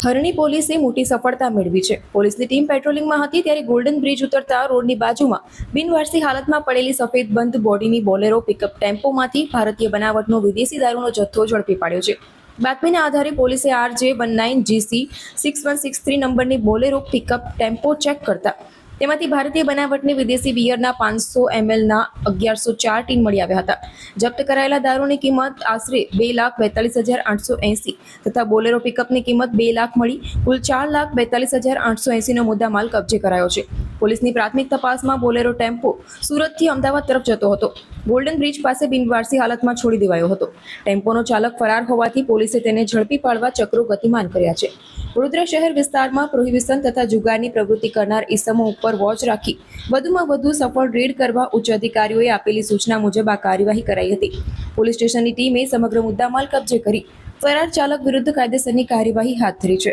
હરણી પોલીસે મોટી સફળતા મેળવી છે। પોલીસની ટીમ પેટ્રોલિંગમાં હતી ત્યારે ગોલ્ડન બ્રિજ ઉતરતા રોડની બાજુમાં બિનવારસી હાલતમાં પડેલી સફેદ બંધ બોડીની બોલેરો પિકઅપ ટેમ્પોમાંથી ભારતીય બનાવટનો વિદેશી દારૂનો જથ્થો ઝડપી પાડ્યો છે। બાતમીના આધારે પોલીસે RJ19GC 6163 નંબરની બોલેરો પિકઅપ ટેમ્પો ચેક કરતા તેમાંથી ભારતીય બનાવટની વિદેશી બિયરના 500 mlના 1104 ટીન મળી આવ્યા હતા। જપ્ત કરાયેલા દારૂની કિંમત આશરે 2,42,880 તથા બોલેરો પિકઅપની કિંમત 2 લાખ મળી કુલ 4,42,880નો મુદ્દામાલ કબજે કરાયો છે। પોલીસની પ્રાથમિક તપાસમાં બોલેરો ટેમ્પો સુરતથી અમદાવાદ તરફ જતો હતો। ગોલ્ડન બ્રિજ પાસે બિનવારસી હાલતમાં છોડી દેવાયો હતો। ટેમ્પોનો ચાલક ફરાર હોવાથી પોલીસે તેને ઝડપી પાડવા ચક્રો ગતિમાન કર્યા છે। વડોદરા શહેર વિસ્તારમાં પ્રોહિબિશન તથા જુગારની પ્રવૃત્તિ કરનાર ઇસમો ઉપર વોચ રાખી વધુમાં વધુ સફળ રેડ કરવા ઉચ્ચ અધિકારીઓએ આપેલી સૂચના મુજબ આ કાર્યવાહી કરાઈ હતી। પોલીસ સ્ટેશનની ટીમે સમગ્ર મુદ્દામાલ કબજે કરી ફરાર ચાલક વિરુદ્ધ કાયદેસરની કાર્યવાહી હાથ ધરી છે।